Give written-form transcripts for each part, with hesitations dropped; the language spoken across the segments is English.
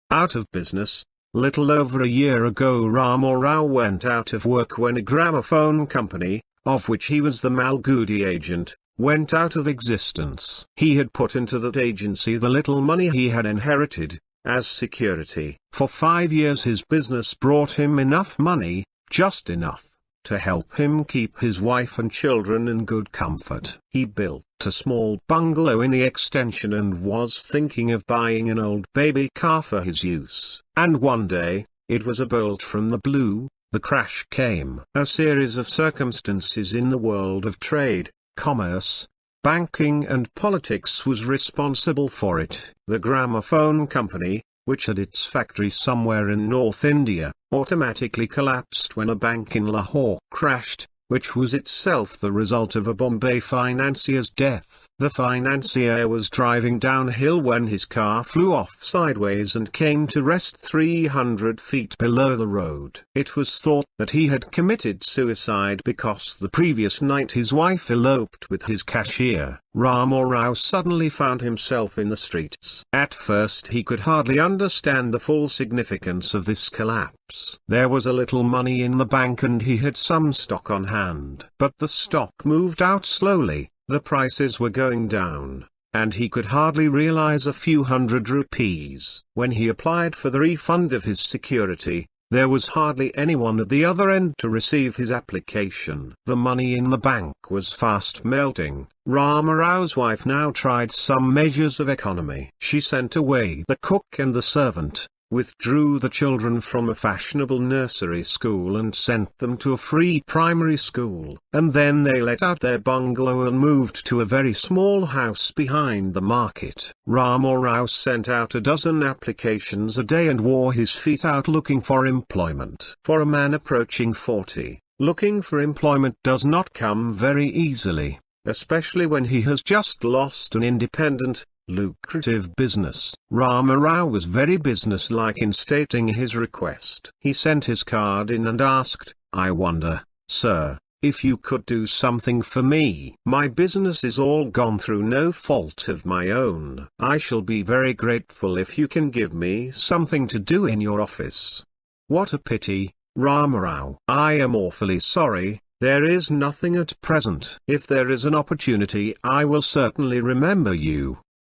Out of business. Little over a year ago Ramarao went out of work when a gramophone company, of which he was the Malgudi agent, went out of existence. He had put into that agency the little money he had inherited, as security. For 5 years his business brought him enough money, just enough, to help him keep his wife and children in good comfort. He built a small bungalow in the extension and was thinking of buying an old baby car for his use. And one day, it was a bolt from the blue, the crash came. A series of circumstances in the world of trade, commerce, banking and politics was responsible for it. The gramophone company, which had its factory somewhere in North India, automatically collapsed when a bank in Lahore crashed, which was itself the result of a Bombay financier's death. The financier was driving downhill when his car flew off sideways and came to rest 300 feet below the road. It was thought that he had committed suicide because the previous night his wife eloped with his cashier. Ramarao suddenly found himself in the streets. At first he could hardly understand the full significance of this collapse. There was a little money in the bank and he had some stock on hand. But the stock moved out slowly, the prices were going down, and he could hardly realize a few hundred rupees. When he applied for the refund of his security, there was hardly anyone at the other end to receive his application. The money in the bank was fast melting. Ramarao's wife now tried some measures of economy. She sent away the cook and the servant, withdrew the children from a fashionable nursery school and sent them to a free primary school. And then they let out their bungalow and moved to a very small house behind the market. Ramarao sent out a dozen applications a day and wore his feet out looking for employment. For a man approaching 40, looking for employment does not come very easily, especially when he has just lost an independent, lucrative business. Ramarao was very businesslike in stating his request. He sent his card in and asked, "I wonder, sir, if you could do something for me. My business is all gone through no fault of my own. I shall be very grateful if you can give me something to do in your office." "What a pity, Ramarao. I am awfully sorry. There is nothing at present. If there is an opportunity I will certainly remember you."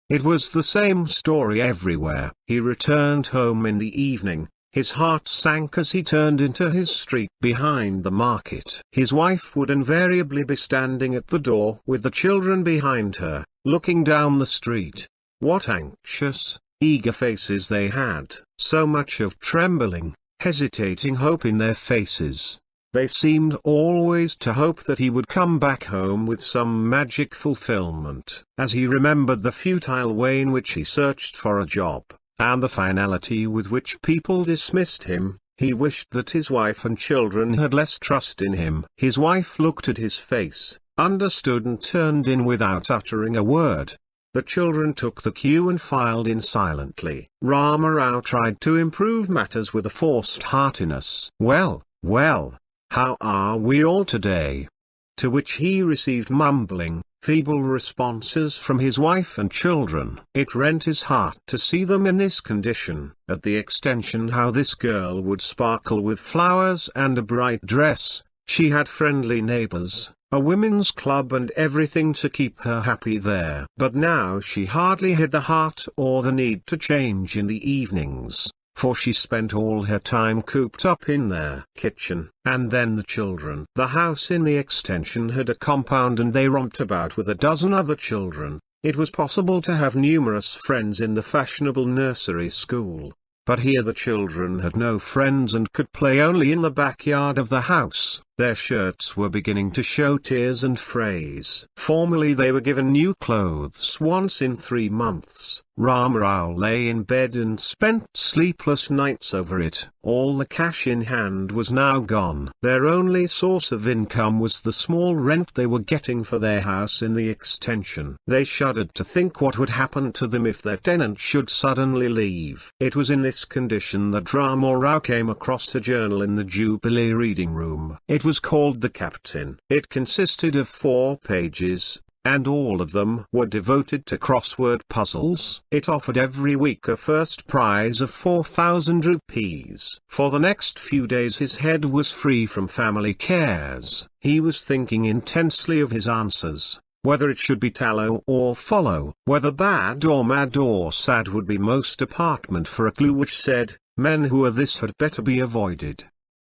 It was the same story everywhere. He returned home in the evening. His heart sank as he turned into his street behind the market. His wife would invariably be standing at the door with the children behind her, looking down the street. What anxious, eager faces they had. So much of trembling, hesitating hope in their faces. They seemed always to hope that he would come back home with some magic fulfillment. As he remembered the futile way in which he searched for a job, and the finality with which people dismissed him, he wished that his wife and children had less trust in him. His wife looked at his face, understood and turned in without uttering a word. The children took the cue and filed in silently. Ramarao tried to improve matters with a forced heartiness. "Well, well. How are we all today?" To which he received mumbling, feeble responses from his wife and children. It rent his heart to see them in this condition. At the extension how this girl would sparkle with flowers and a bright dress. She had friendly neighbors, a women's club and everything to keep her happy there. But now she hardly had the heart or the need to change in the evenings, for she spent all her time cooped up in their kitchen. And then the children. The house in the extension had a compound and they romped about with a dozen other children. It was possible to have numerous friends in the fashionable nursery school. But here the children had no friends and could play only in the backyard of the house. Their shirts were beginning to show tears and frays. Formerly they were given new clothes once in 3 months. Ramarao lay in bed and spent sleepless nights over it. All the cash in hand was now gone. Their only source of income was the small rent they were getting for their house in the extension. They shuddered to think what would happen to them if their tenant should suddenly leave. It was in this condition that Ramarao came across a journal in the Jubilee reading room. It was called The Captain. It consisted of 4 pages, and all of them were devoted to crossword puzzles. It offered every week a first prize of 4,000 rupees. For the next few days his head was free from family cares. He was thinking intensely of his answers. Whether it should be tallow or follow, whether bad or mad or sad would be most apartment for a clue which said, men who are this had better be avoided.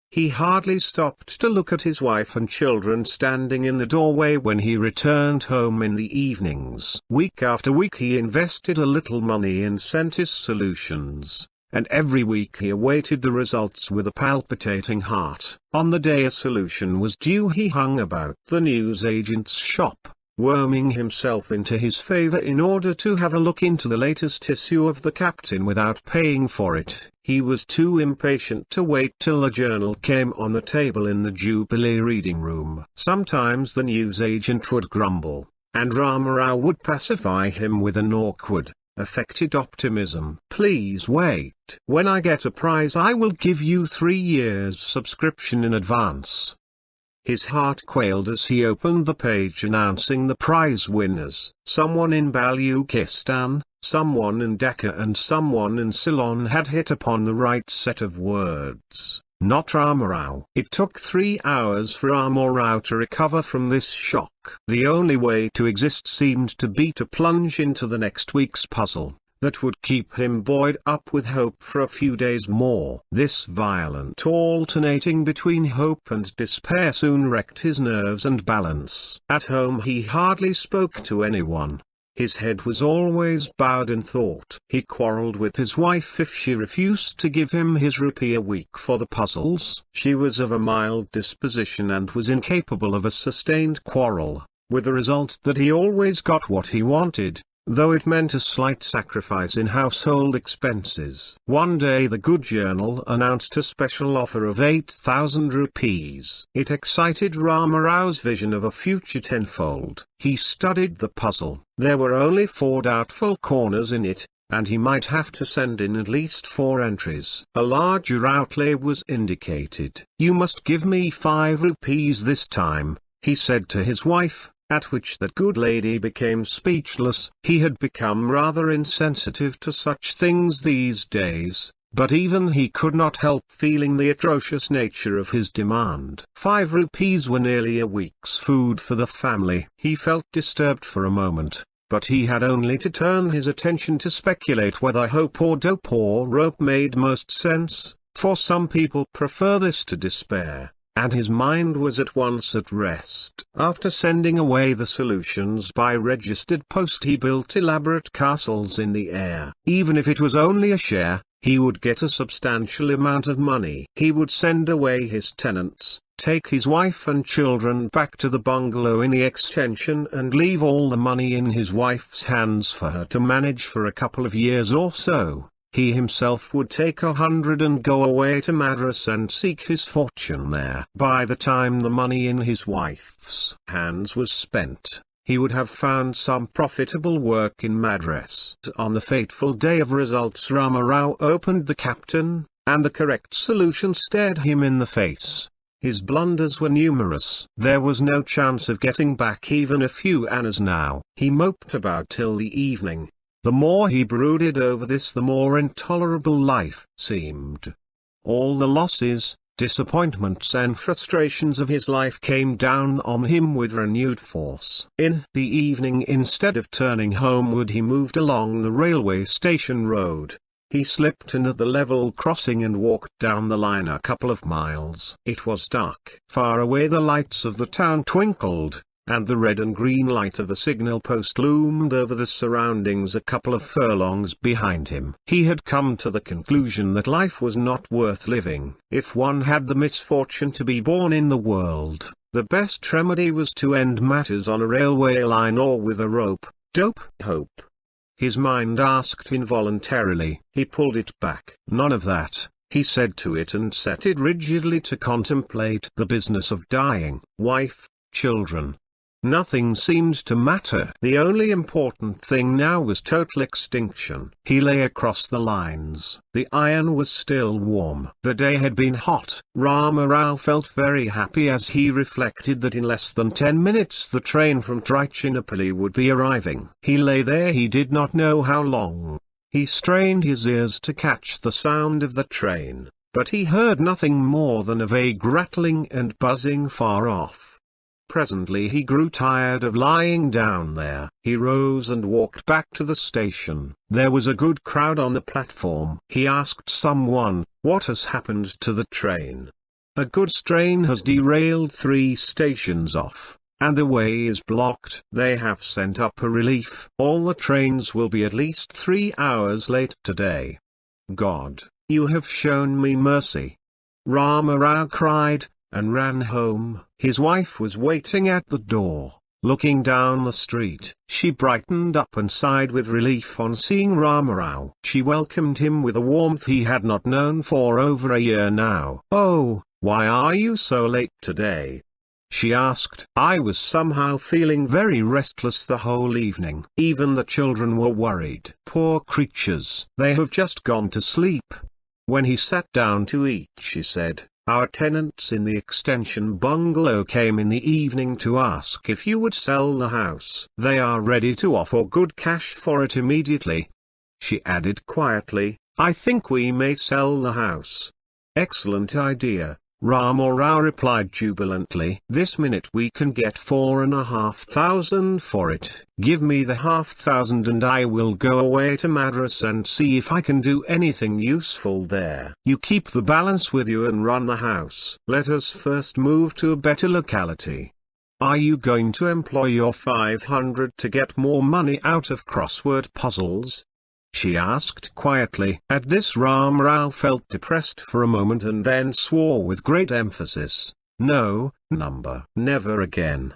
He hardly stopped to look at his wife and children standing in the doorway when he returned home in the evenings. Week after week he invested a little money and sent his solutions, and every week he awaited the results with a palpitating heart. On the day a solution was due he hung about the newsagent's shop, worming himself into his favor in order to have a look into the latest issue of the Captain without paying for it. He was too impatient to wait till the journal came on the table in the Jubilee reading room. Sometimes the newsagent would grumble, and Ramarao would pacify him with an awkward, affected optimism. Please wait. When I get a prize I will give you 3 years' subscription in advance. His heart quailed as he opened the page announcing the prize winners. Someone in Baluchistan, someone in Dhaka and someone in Ceylon had hit upon the right set of words. Not Ramarao. It took 3 hours for Ramarao to recover from this shock. The only way to exist seemed to be to plunge into the next week's puzzle that would keep him buoyed up with hope for a few days more. This violent alternating between hope and despair soon wrecked his nerves and balance. At home he hardly spoke to anyone. His head was always bowed in thought. He quarreled with his wife if she refused to give him his rupee a week for the puzzles. She was of a mild disposition and was incapable of a sustained quarrel, with the result that he always got what he wanted, though it meant a slight sacrifice in household expenses. One day the Good Journal announced a special offer of 8,000 rupees. It excited Ramarao's vision of a future tenfold. He studied the puzzle. There were only 4 doubtful corners in it, and he might have to send in at least 4 entries. A larger outlay was indicated. You must give me 5 rupees this time, he said to his wife, at which that good lady became speechless. He had become rather insensitive to such things these days, but even he could not help feeling the atrocious nature of his demand. 5 rupees were nearly a week's food for the family. He felt disturbed for a moment, but he had only to turn his attention to speculate whether hope or dope or rope made most sense, for some people prefer this to despair, and his mind was at once at rest. After sending away the solutions by registered post he built elaborate castles in the air. Even if it was only a share, he would get a substantial amount of money. He would send away his tenants, take his wife and children back to the bungalow in the extension and leave all the money in his wife's hands for her to manage for a couple of years or so. He himself would take 100 and go away to Madras and seek his fortune there. By the time the money in his wife's hands was spent, he would have found some profitable work in Madras. On the fateful day of results Ramarao opened the Captain, and the correct solution stared him in the face. His blunders were numerous. There was no chance of getting back even a few annas now. He moped about till the evening. The more he brooded over this the more intolerable life seemed. All the losses, disappointments and frustrations of his life came down on him with renewed force. In the evening instead of turning homeward he moved along the railway station road. He slipped in at the level crossing and walked down the line a couple of miles. It was dark. Far away the lights of the town twinkled, and the red and green light of a signal post loomed over the surroundings a couple of furlongs behind him. He had come to the conclusion that life was not worth living. If one had the misfortune to be born in the world, the best remedy was to end matters on a railway line or with a rope. Dope hope. His mind asked involuntarily. He pulled it back. None of that, he said to it, and set it rigidly to contemplate the business of dying. Wife, children, Nothing seemed to matter. The only important thing now was total extinction. He lay across the lines. The iron was still warm. The day had been hot. Rama Rao felt very happy as he reflected that in less than 10 minutes the train from Trichinopoli would be arriving. He lay there, he did not know how long. He strained his ears to catch the sound of the train, but he heard nothing more than a vague rattling and buzzing far off. Presently he grew tired of lying down there. He rose and walked back to the station. There was a good crowd on the platform. He asked someone, "What has happened to the train?" "A goods train has derailed 3 stations off, and the way is blocked. They have sent up a relief. All the trains will be at least 3 hours late today." "God, you have shown me mercy," Rama Rao cried, and ran home. His wife was waiting at the door, looking down the street. She brightened up and sighed with relief on seeing Rama Rao. She welcomed him with a warmth he had not known for over a year now. "Oh, why are you so late today?" she asked. "I was somehow feeling very restless the whole evening." Even the children were worried. Poor creatures, they have just gone to sleep. When he sat down to eat, she said, "Our tenants in the extension bungalow came in the evening to ask if you would sell the house. They are ready to offer good cash for it immediately." She added quietly, "I think we may sell the house." "Excellent idea," Rama Rao replied jubilantly. "This minute we can get 4,500 for it. Give me the 500 and I will go away to Madras and see if I can do anything useful there. You keep the balance with you and run the house. Let us first move to a better locality." "Are you going to employ your 500 to get more money out of crossword puzzles?" she asked quietly. At this Ram Rao felt depressed for a moment and then swore with great emphasis, "No, never again."